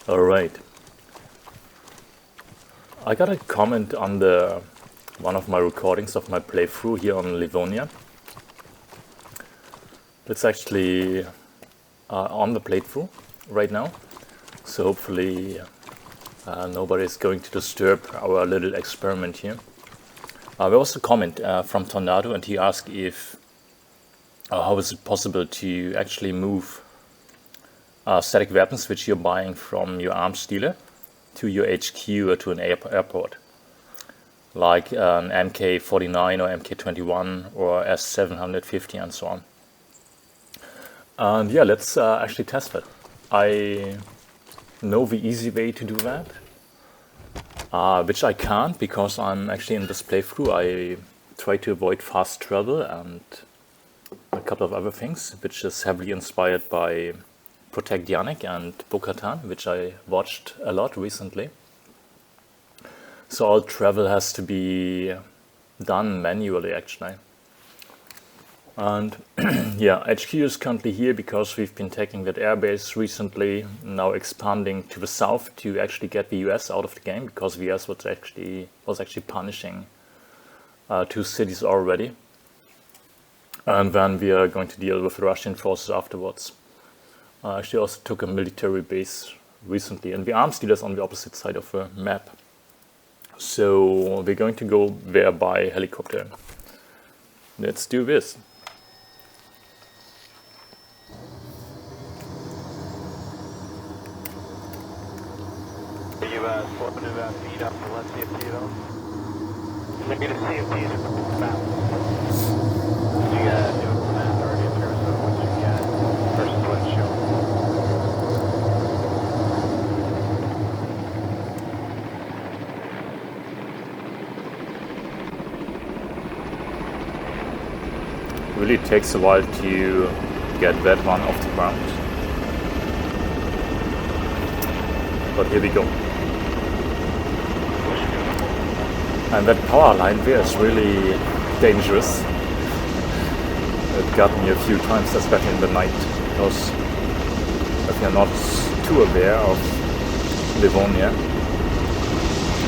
Alright. I got a comment on one of my recordings of my playthrough here on Livonia. It's actually on the playthrough right now, so hopefully nobody is going to disturb our little experiment here. There was a comment from Tornado, and he asked if how is it possible to actually move static weapons which you're buying from your arms dealer to your HQ or to an airport, like an MK49 or MK21 or S750 and so on. And yeah, let's actually test that. I know the easy way to do that, which I can't because I'm actually in this playthrough. I try to avoid fast travel and a couple of other things, which is heavily inspired by Protect Yannick and Bo-Katan, which I watched a lot recently. So all travel has to be done manually actually. And yeah, HQ is currently here because we've been taking that airbase recently, now expanding to the south to actually get the US out of the game, because the US was actually punishing 2 cities already. And then we are going to deal with the Russian forces afterwards. Actually also took a military base recently, and the arms dealer is on the opposite side of the map. So we're going to go there by helicopter. Let's do this. You swapping to feed up to let's CFT at all? Negative CFTs are balanced. So you gotta do a math already in terms of what you get versus what's shown. Really takes a while to get that one off the ground. But here we go. And that power line there is really dangerous. It got me a few times, especially in the night, because if you're not too aware of Livonia,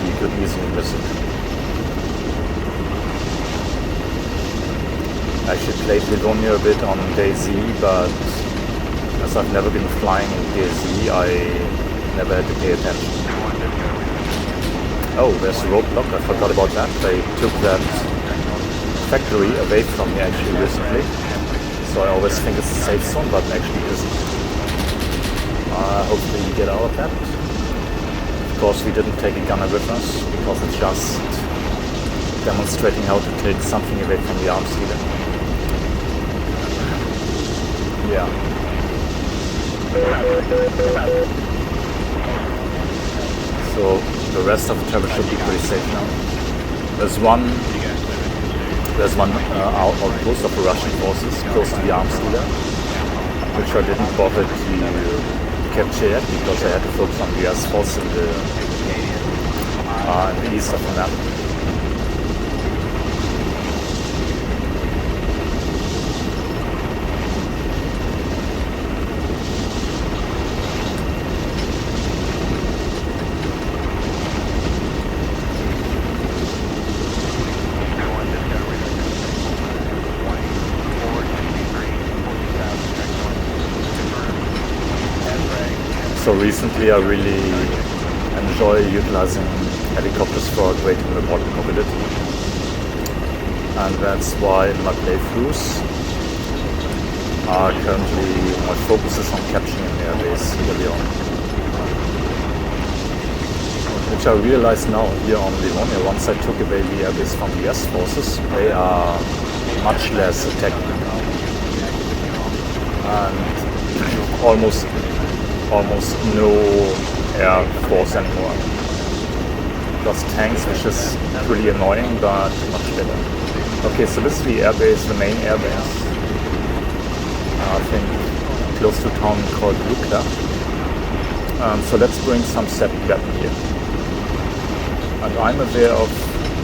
you could easily miss it. I actually played Livonia a bit on DayZ, but as I've never been flying in DayZ, I never had to pay attention. Oh, there's a roadblock, I forgot about that. They took that factory away from me actually recently. So I always think it's a safe zone, but actually isn't. Hopefully we get out of that. Of course we didn't take a gunner with us, because it's just demonstrating how to take something away from the arms dealer. Yeah. So the rest of the travel should be pretty safe now. There's one outpost of the Russian forces close to the arms dealer, which I didn't bother to capture yet because I had to focus on the US force in the east of the map. So recently I really enjoy utilizing helicopters for greater mobility, and that's why in my playthroughs currently my focus is on capturing an airbase early on. Which I realize now here on Livonia, once I took away the airbase from the US forces, they are much less attacking and almost no air force anymore. Just tanks, which is pretty annoying, but much better. Okay, so this is the airbase, the main airbase. I think close to a town called Lukla. So let's bring some static weapon here. And I'm aware of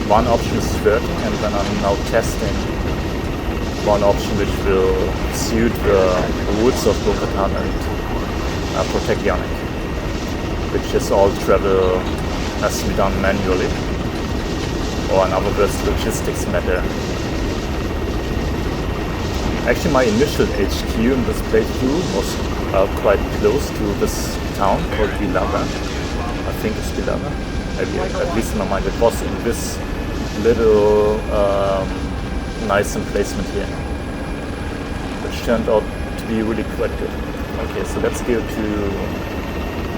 one option is flirting, and then I'm now testing one option which will suit the rules of Bo-Katan and Protect Yannick, which is all travel has to be done manually, or in other words, logistics matter. Actually, my initial HQ in this playthrough was quite close to this town called Vilava. I think it's Vilava. Maybe, at least in my mind, it was in this little nice emplacement here, which turned out to be really quite good. Okay, so let's go to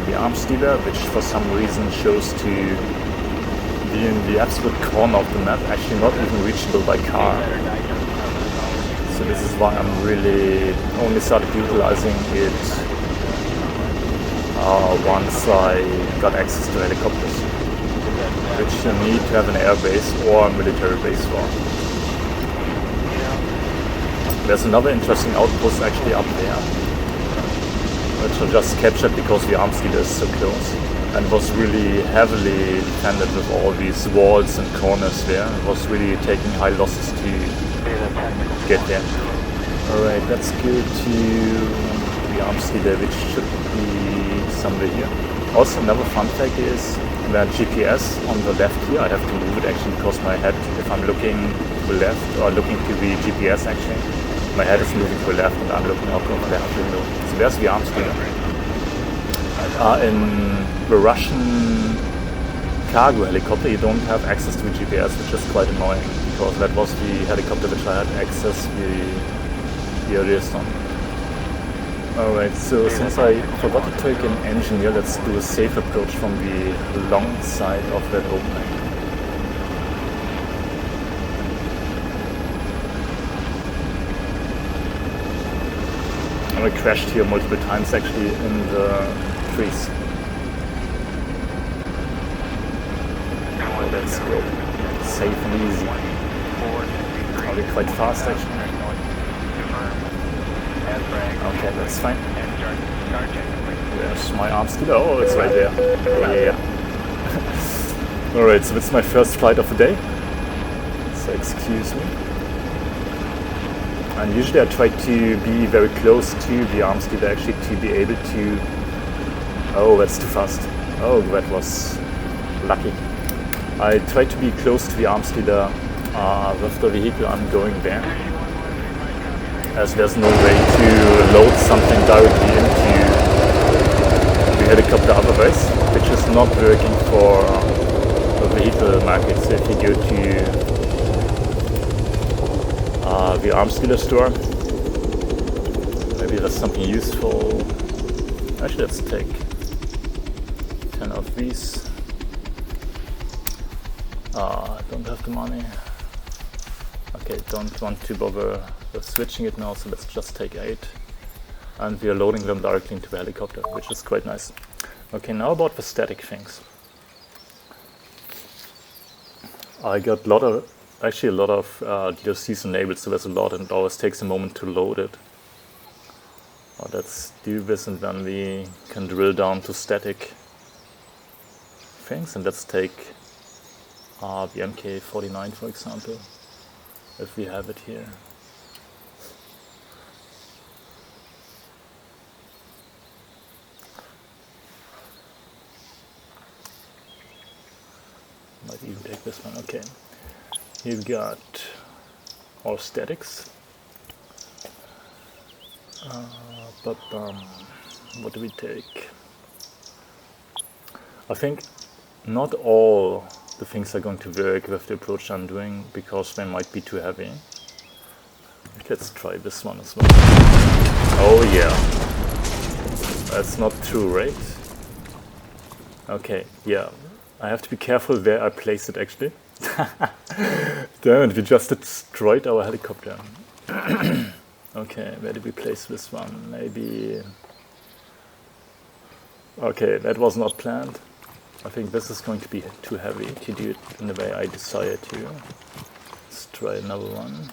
the arms dealer, which for some reason shows to be in the absolute corner of the map, actually not even reachable by car. So this is why I'm really only started utilizing it once I got access to helicopters, which you need to have an air base or a military base for. There's another interesting outpost actually up there, which I just captured because the arms dealer is so close, and was really heavily defended with all these walls and corners there. It was really taking high losses to get there. Alright, let's go to the arms dealer, which should be somewhere here. Also, another fun fact is that GPS on the left here, I have to move it actually because my head, if I'm looking to the left or looking to the GPS actually, my head is moving to the left and I'm looking out of the left window. So there's the arms dealer. In the Russian cargo helicopter, you don't have access to the GPS, which is quite annoying because that was the helicopter which I had access the earliest on. Alright, so since I forgot to take an engineer, let's do a safe approach from the long side of that opening. And I crashed here multiple times actually in the trees. Oh, let's go. Safe and easy. I'll be quite fast actually. Okay, that's fine. There's my arms dealer. Oh, it's right there. Yeah. Alright, so it's my first flight of the day. So excuse me. And usually I try to be very close to the arms dealer actually to be able to... Oh, that's too fast. Oh, that was lucky. I try to be close to the arms dealer with the vehicle I'm going there, as there's no way to load something directly into the helicopter otherwise, which is not working for the vehicle market. So if you go to the arms dealer store, maybe that's something useful. Actually, let's take 10 of these. I don't have the money. Okay, don't want to bother with switching it now, so let's just take 8. And we are loading them directly into the helicopter, which is quite nice. Okay, now about the static things. I got a lot of DLCs enabled, so there's a lot, and it always takes a moment to load it. Let's do this, and then we can drill down to static things, and let's take the MK49 for example, if we have it here. Might even take this one. Okay, you've got all statics. What do we take? I think not all the things are going to work with the approach I'm doing because they might be too heavy. Let's try this one as well. Oh yeah, that's not true, right? Okay, yeah, I have to be careful where I place it actually. Damn it, we just destroyed our helicopter. Okay, where did we place this one? Maybe... Okay, that was not planned. I think this is going to be too heavy to do it in the way I desire to. Let's try another one.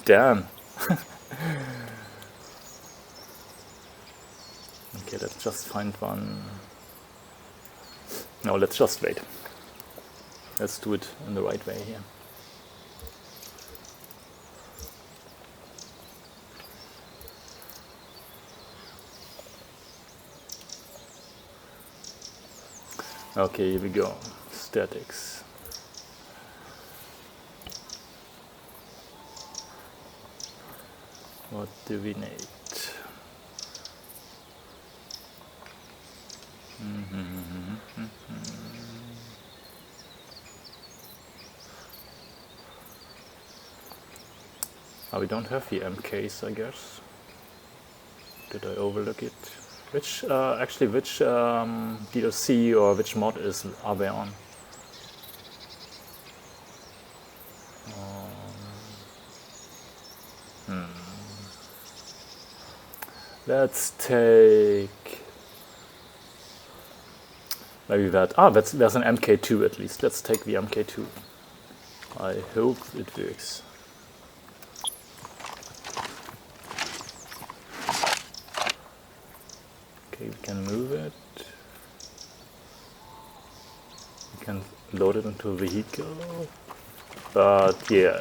Damn! Okay, let's just find one. No, let's just wait. Let's do it in the right way here. Okay, here we go. Statics. What do we need? Oh, we don't have the MKs, I guess. Did I overlook it? Which, actually, which DLC or which mod are they on? Let's take maybe that. There's an MK2 at least. Let's take the MK2. I hope it works. Okay, we can move it. We can load it into a vehicle. But yeah.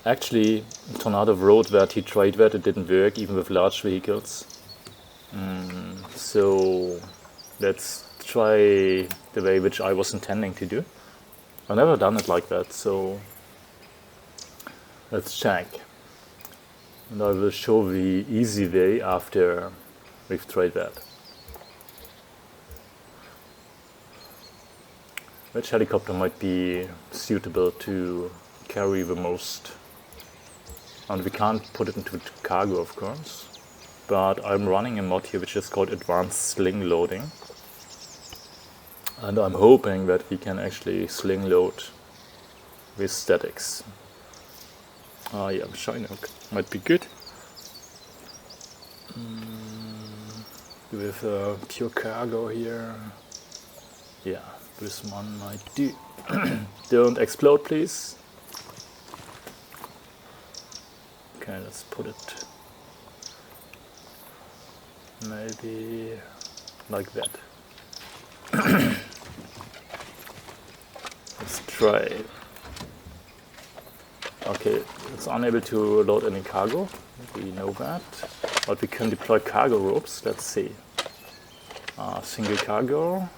Actually, Tornado Road that he tried that, it didn't work even with large vehicles. So let's try the way which I was intending to do. I've never done it like that, so let's check. And I will show the easy way after we've tried that. Which helicopter might be suitable to carry the most? And we can't put it into cargo, of course. But I'm running a mod here which is called Advanced Sling Loading. And I'm hoping that we can actually sling load with statics. Yeah, Chinook might be good. With pure cargo here. Yeah, this one might do. Don't explode, please. Okay, let's put it maybe like that. Let's try. Okay, it's unable to load any cargo. We know that. But we can deploy cargo ropes. Let's see. Single cargo.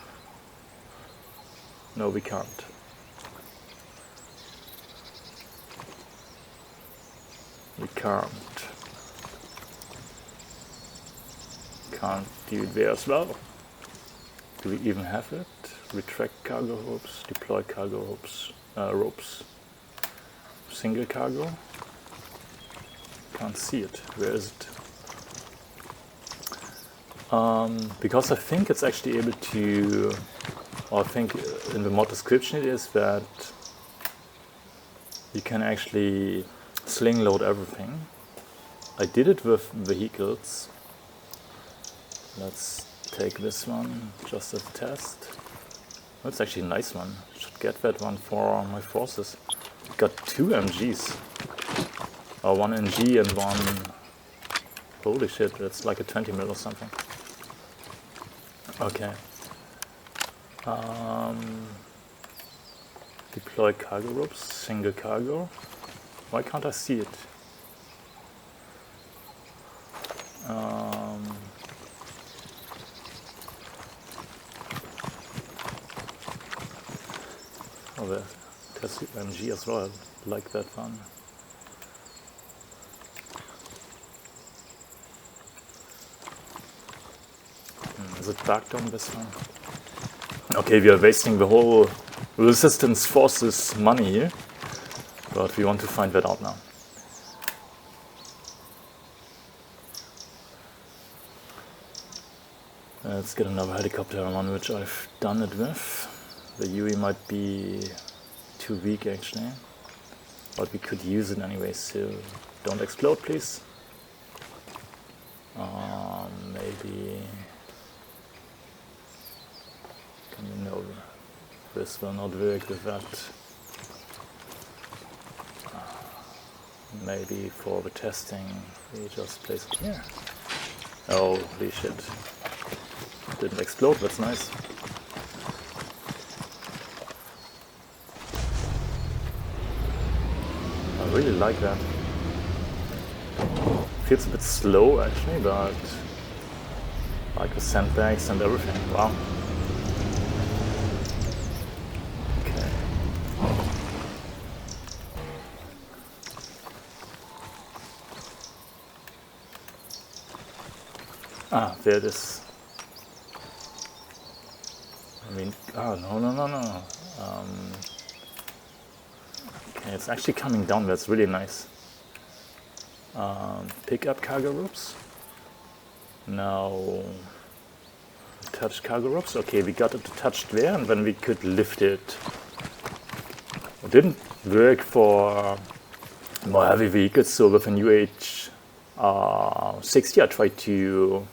No, we can't. We can't do it there as well. Do we even have it? Retract cargo ropes, deploy cargo ropes. Single cargo. Can't see it. Where is it? Because I think it's actually able to, or I think in the mod description it is that you can actually sling load everything. I did it with vehicles. Let's take this one just as a test. That's actually a nice one. Should get that one for my forces. Got 2 MGs. Or 1 MG and 1... Holy shit, that's like a 20 mil or something. Okay. Deploy cargo ropes, single cargo. Why can't I see it? Oh, there's MG as well. I like that one. Is it bugged on this one? Okay, we are wasting the whole resistance forces money here. But we want to find that out now. Let's get another helicopter one which I've done it with. The UE might be too weak actually. But we could use it anyway, so don't explode please. Maybe... No, this will not work with that. Maybe for the testing we just place it here. Oh, holy shit. Didn't explode, that's nice. I really like that. Feels a bit slow actually, but Like the sandbags and everything. Wow. Okay. Ah, there it is. I mean, oh, no. Okay, it's actually coming down. That's really nice. Pick up cargo ropes. Now, touch cargo ropes. Okay, we got it touched there, and then we could lift it. It didn't work for more heavy vehicles, so with an UH-60 I tried to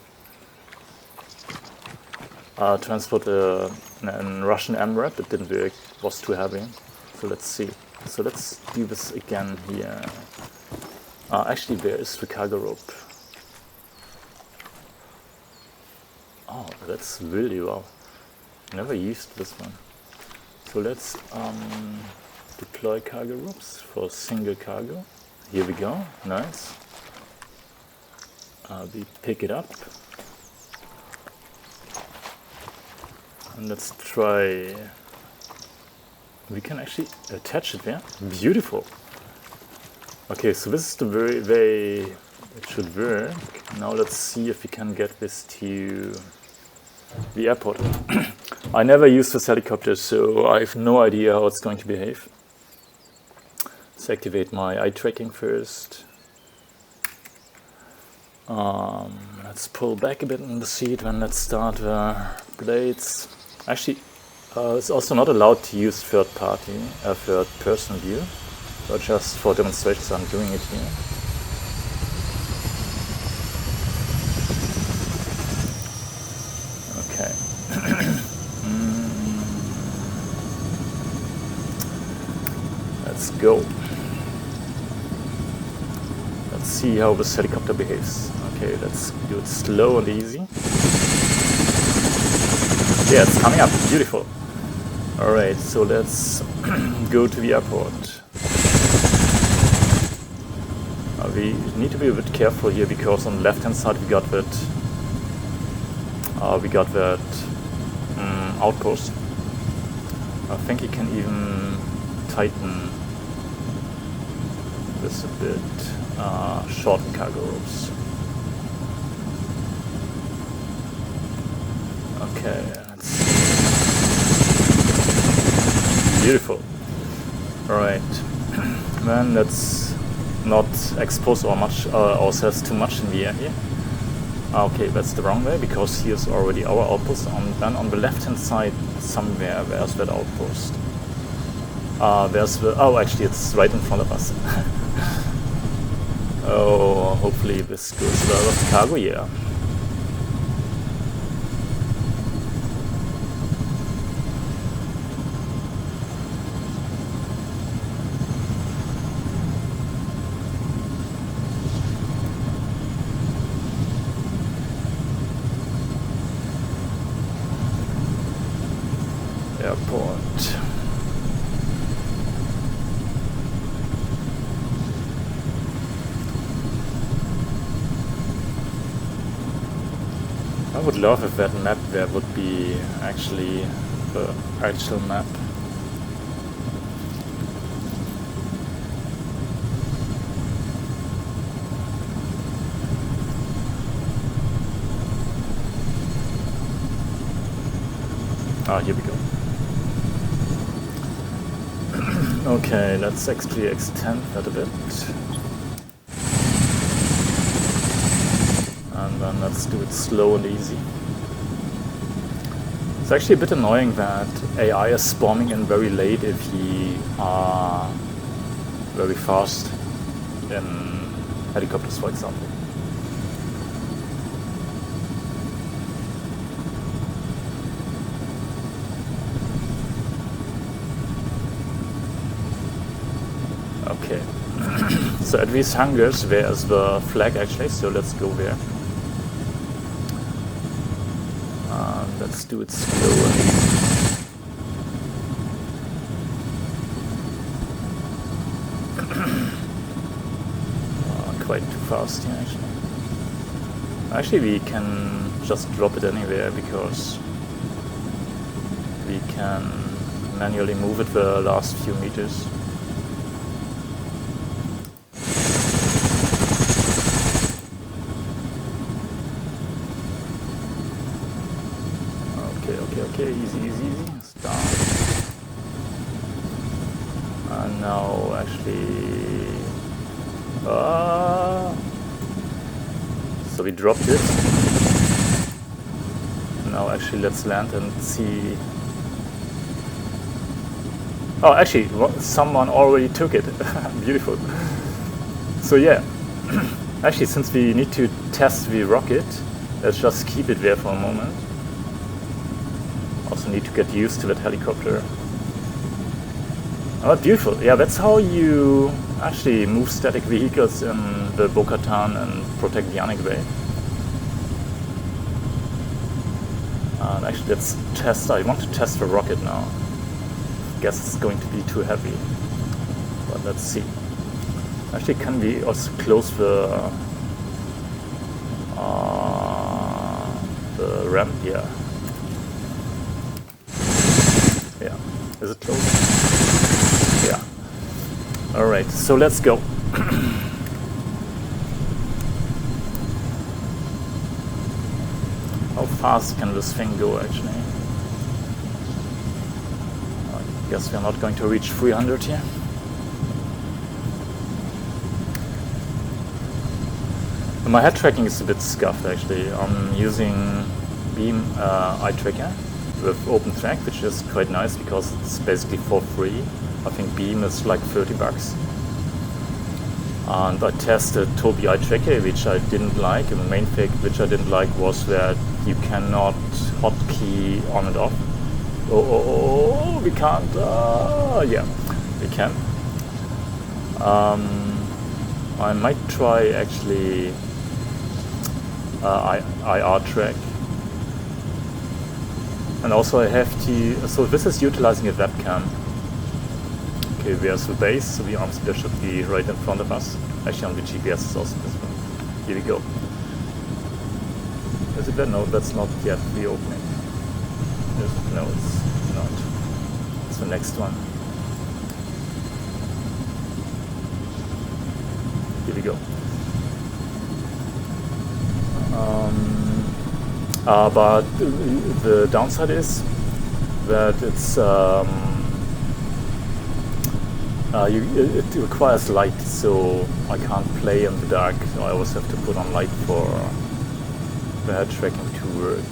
transport a Russian MRAP. It didn't work, it was too heavy. So let's see. So let's do this again here. Actually, where is the cargo rope? Oh, that's really well. Never used this one. So let's deploy cargo ropes for single cargo. Here we go. Nice. We pick it up. And let's try. We can actually attach it there. Beautiful. Okay, so this is the way it should work. Now let's see if we can get this to the airport. I never used this helicopter, so I have no idea how it's going to behave. Let's activate my eye tracking first. Let's pull back a bit in the seat when let's start the blades. Actually, it's also not allowed to use third person view. So just for demonstrations I'm doing it here. Okay. Let's go. Let's see how this helicopter behaves. Okay, let's do it slow and easy. Yeah, it's coming up. Beautiful. Alright, so let's go to the airport. We need to be a bit careful here because on the left hand side we got that outpost. I think you can even tighten this a bit, shorten cargo ropes. Okay, that's beautiful. Alright, then let's not expose ourselves too much in the air here. Okay, that's the wrong way because here's already our outpost. Then on the left hand side somewhere, where's that outpost? Actually it's right in front of us. Oh, hopefully this goes well with cargo, yeah. Airport. I would love if that map there would be actually the actual map. Here we go. Okay, let's actually extend that a bit. And then let's do it slow and easy. It's actually a bit annoying that AI is spawning in very late if you are very fast in helicopters, for example. Okay, so at these hangars there is the flag actually, so let's go there. Let's do it slowly. Quite too fast here actually. Actually, we can just drop it anywhere because we can manually move it the last few meters. Okay, easy. Stop. And now actually... So we dropped it. Now actually let's land and see... Oh, actually, someone already took it. Beautiful. So yeah, actually since we need to test the rocket, let's just keep it there for a moment. Also need to get used to that helicopter. Oh, beautiful. Yeah, that's how you actually move static vehicles in the Bo-Katan and protect the Yannick Bay. And actually let's test, I want to test the rocket now. Guess it's going to be too heavy, but let's see. Actually, can we also close the ramp? Yeah. Is it closed? Yeah. All right. So let's go. How fast can this thing go, actually? I guess we're not going to reach 300 here. My head tracking is a bit scuffed, actually. I'm using beam eye tracker with OpenTrack, which is quite nice because it's basically for free. I think beam is like $30. And I tested Tobii eye tracker, which I didn't like. And the main thing which I didn't like was that you cannot hotkey on and off. Oh, we can't. Yeah, we can. I might try actually IR track. And also I have to, so this is utilizing a webcam. Okay, there's the base, so the arms there should be right in front of us. Actually on the GPS is also this one. Here we go. Is it there? No, that's not yet the opening. No, it's not. It's the next one. Here we go. But the downside is that it's it requires light, so I can't play in the dark. So I always have to put on light for the head tracking to work.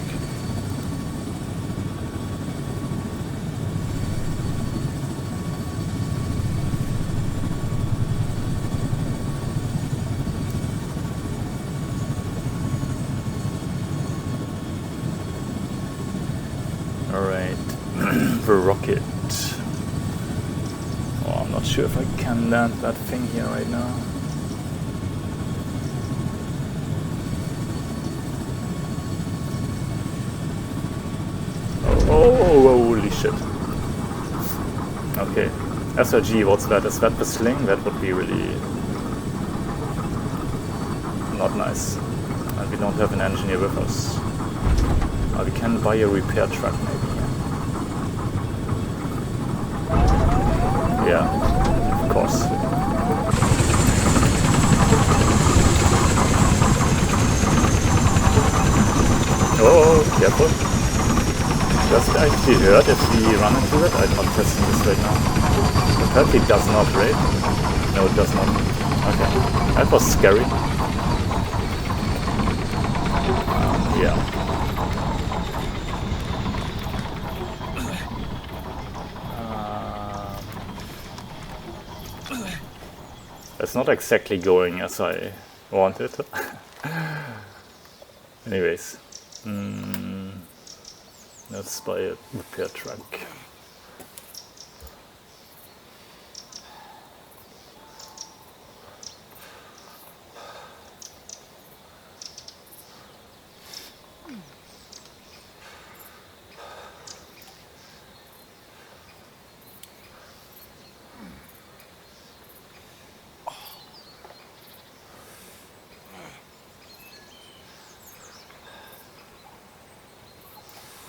The rocket. Oh, I'm not sure if I can land that thing here right now. Oh, holy shit. Okay. SRG, what's that? Is that the sling? That would be really not nice. And we don't have an engineer with us. We can buy a repair truck maybe. Yeah, of course. Oh, careful. Does it actually hurt if we run into it? I'm not testing this right now. Apparently it does not, right? No, it does not. Okay, that was scary. Yeah. It's not exactly going as I wanted. Anyways, let's buy a repair truck.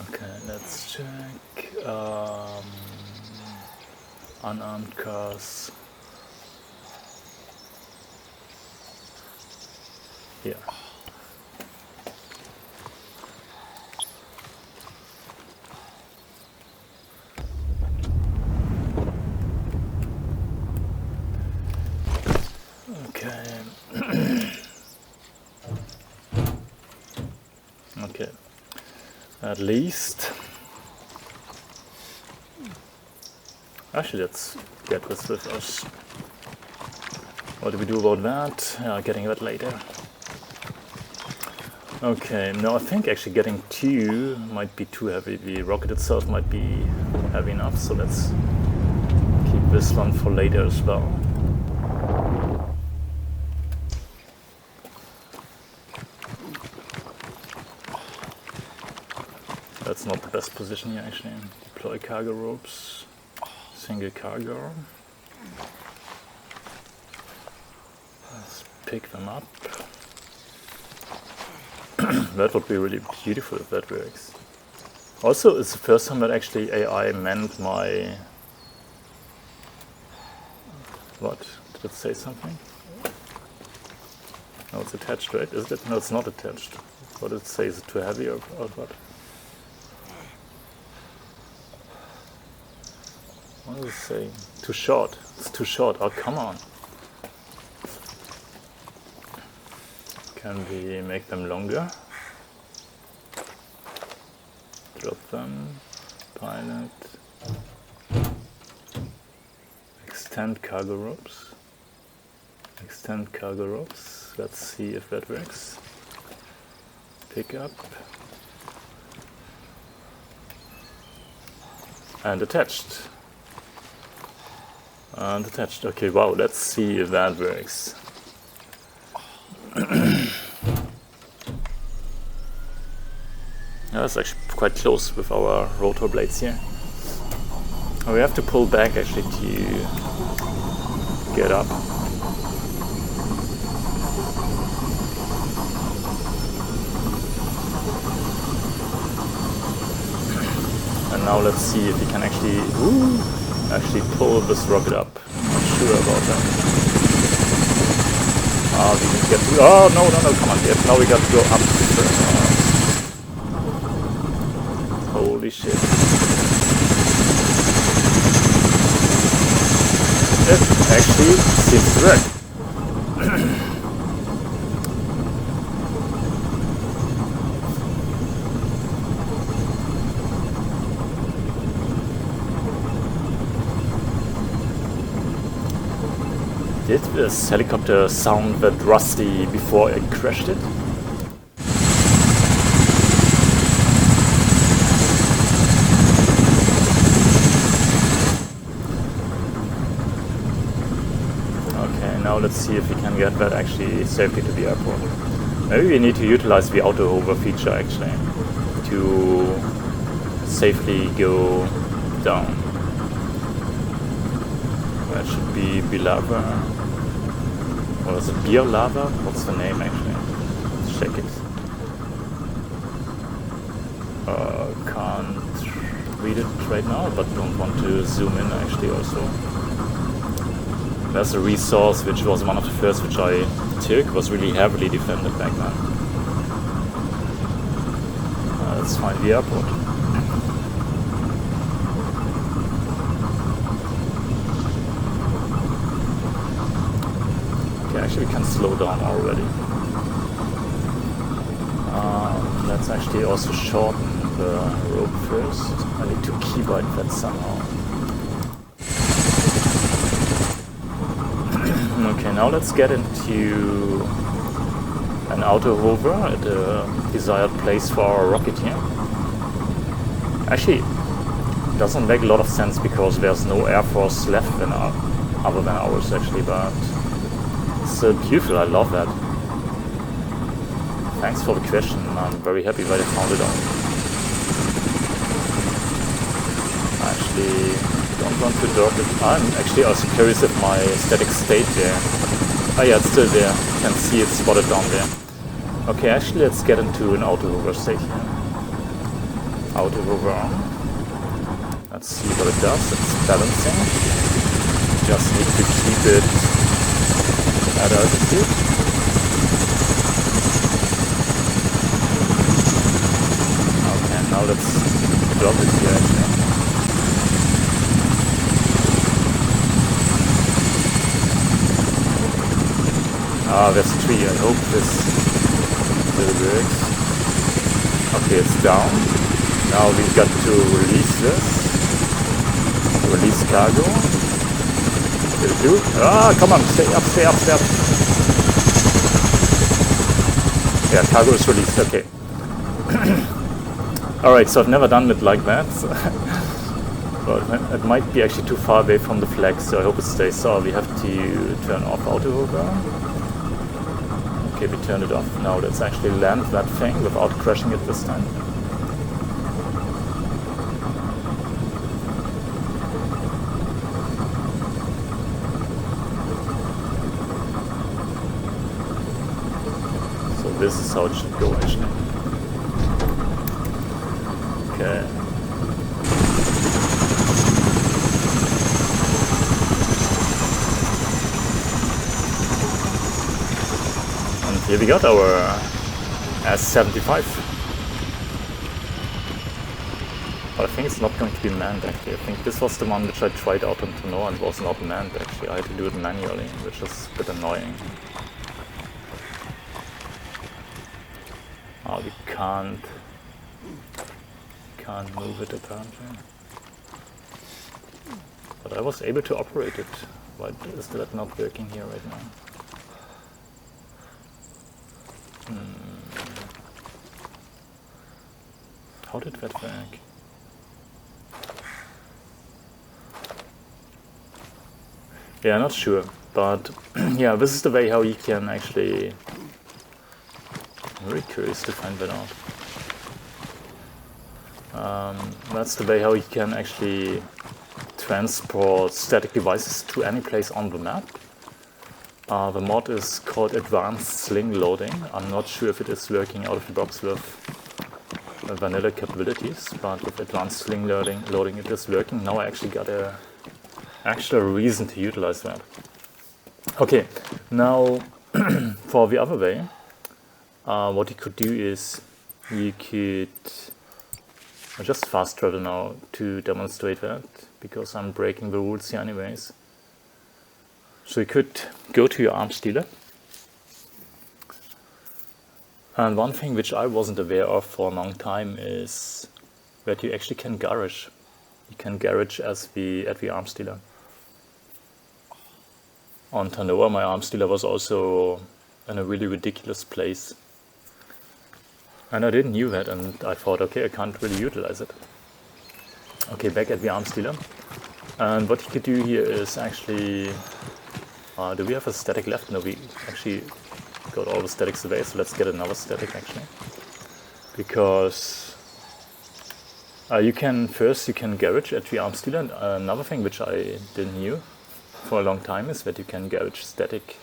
Okay, let's check. Unarmed cars. Here. Okay. Okay. At least. Actually, let's get this with us. What do we do about that? Getting that later. Okay, no, I think actually getting 2 might be too heavy. The rocket itself might be heavy enough, so let's keep this one for later as well. That's not the best position here actually. Deploy cargo ropes. Single cargo. Let's pick them up. That would be really beautiful if that works. Also, it's the first time that actually AI meant my... What? Did it say something? No, it's attached, right? Is it? No, it's not attached. What did it say? Is it too heavy or what? What does it say? Too short. It's too short. Oh, come on. Can we make them longer? Drop them. Pilot. Extend cargo ropes. Extend cargo ropes. Let's see if that works. Pick up. And attached. And attached. Okay, wow, let's see if that works. That's actually quite close with our rotor blades here. We have to pull back actually to get up. And now let's see if we can actually pull this rocket up. Not sure about that. We can get to, oh no, come on, now we got to go up first. Holy shit. It actually seems to work. Did this helicopter sound that rusty before it crashed it? Okay, now let's see if we can get that actually safely to the airport. Maybe we need to utilize the auto hover feature actually to safely go down. That should be Bilava. Or is it Beer Lava? What's the name actually? Let's check it. Can't read it right now, but don't want to zoom in actually also. There's a resource which was one of the first which I took, was really heavily defended back then. Let's find the airport. Actually, we can slow down already. Let's actually also shorten the rope first. I need to keybind that somehow. Okay, now let's get into an auto hover at a desired place for our rocket here. Actually, it doesn't make a lot of sense because there's no air force left other than ours actually, but it's beautiful, I love that. Thanks for the question, I'm very happy that I found it out. Actually, don't want to drop it. I'm actually also curious if my static stayed there. Oh yeah, it's still there. You can see it spotted down there. Okay, actually let's get into an auto hover state here. Auto hover on. Let's see what it does. It's balancing. Just need to keep it at altitude. Okay, now let's drop it here actually. There's a tree. I hope this still works. Okay, it's down. Now we've got to release this. Release cargo. Will do. Come on, stay up, stay up, stay up. Yeah, cargo is released, okay. Alright, so I've never done it like that. But it might be actually too far away from the flag, so I hope it stays. So we have to turn off auto hover. Okay, we turned it off. Now let's actually land that thing without crashing it this time. So this is how it should go actually. Okay. Here we got our S-75. But I think it's not going to be manned actually. I think this was the one which I tried out on Tono and was not manned actually. I had to do it manually, which is a bit annoying. Oh, we can't move it apparently. But I was able to operate it. Why is that not working here right now? How did that work? Yeah, not sure, but yeah, this is the way how you can actually... I'm very curious to find that out. That's the way how you can actually transport static devices to any place on the map. The mod is called Advanced Sling Loading. I'm not sure if it is working out of the box with vanilla capabilities, but with Advanced Sling Loading it is working. Now I actually got a actual reason to utilize that. Okay, now for the other way, what you could do is you could just fast travel now to demonstrate that, because I'm breaking the rules here anyways. So you could go to your arms dealer, and one thing which I wasn't aware of for a long time is that you actually can garage. You can garage at the arms dealer. On Tanoa, my arms dealer was also in a really ridiculous place. And I didn't know that, and I thought, okay, I can't really utilize it. Okay, back at the arms dealer. And what you could do here is actually... do we have a static left? No, we actually got all the statics away, so let's get another static actually. Because you can garage at the arms dealer. And another thing which I didn't know for a long time is that you can garage statics.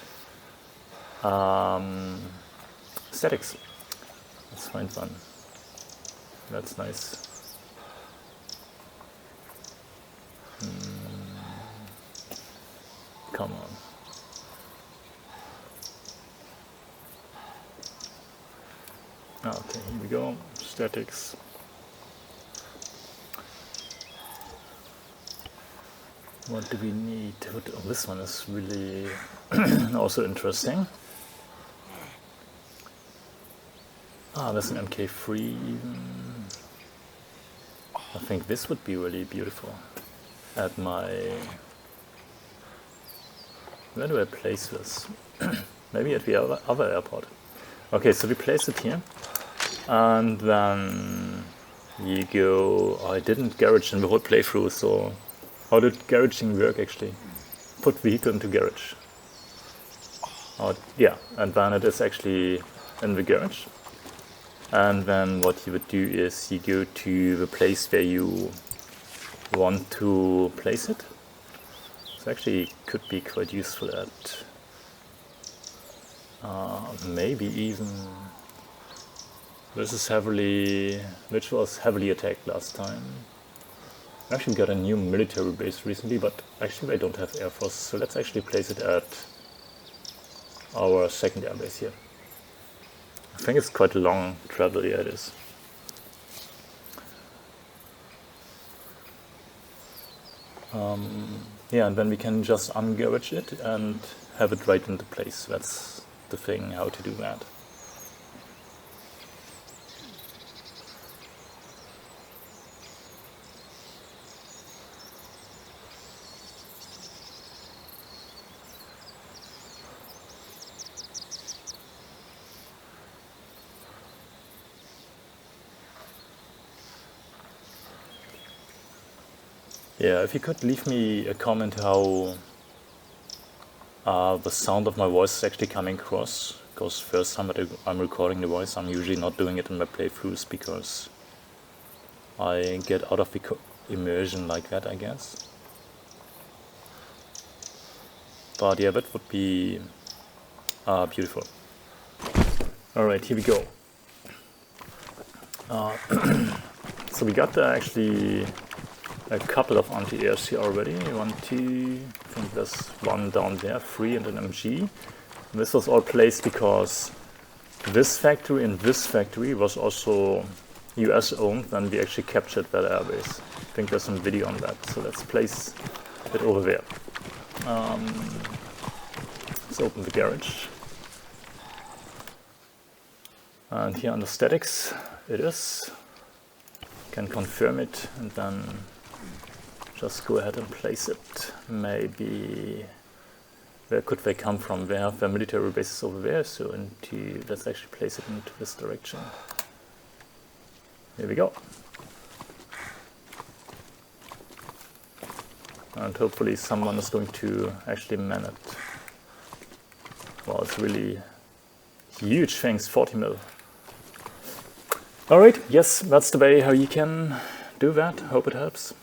Let's find one. That's nice. Come on. Okay, here we go. Statics. What do we need? Oh, this one is really also interesting. There's an MK3. I think this would be really beautiful. At my... Where do I place this? Maybe at the other airport. Okay, so we place it here. And then you go... I didn't garage in the whole playthrough, so... How did garaging work actually? Put vehicle into garage. Yeah, and then it is actually in the garage. And then what you would do is you go to the place where you want to place it. So actually could be quite useful at maybe even This is heavily, which was heavily attacked last time. I actually got a new military base recently, but actually I don't have air force, so let's actually place it at our second air base here. I think it's quite a long travel, yeah it is. Yeah, and then we can just ungarage it and have it right into place. That's the thing, how to do that. Yeah, if you could leave me a comment how the sound of my voice is actually coming across, because first time that I'm recording the voice, I'm usually not doing it in my playthroughs because I get out of the immersion like that, I guess. But yeah, that would be beautiful. Alright, here we go. So we got actually a couple of anti-airs here already. 1, 2, I think there's one down there, 3 and an MG. And this was all placed because this factory and this factory was also US owned when we actually captured that airbase. I think there's some video on that, so let's place it over there. Let's open the garage. And here under statics it is. Can confirm it and then just go ahead and place it. Maybe, where could they come from? They have their military bases over there, so let's actually place it into this direction. Here we go. And hopefully someone is going to actually man it. Wow, it's really huge, thanks, 40 mil. Alright, yes, that's the way how you can do that. Hope it helps.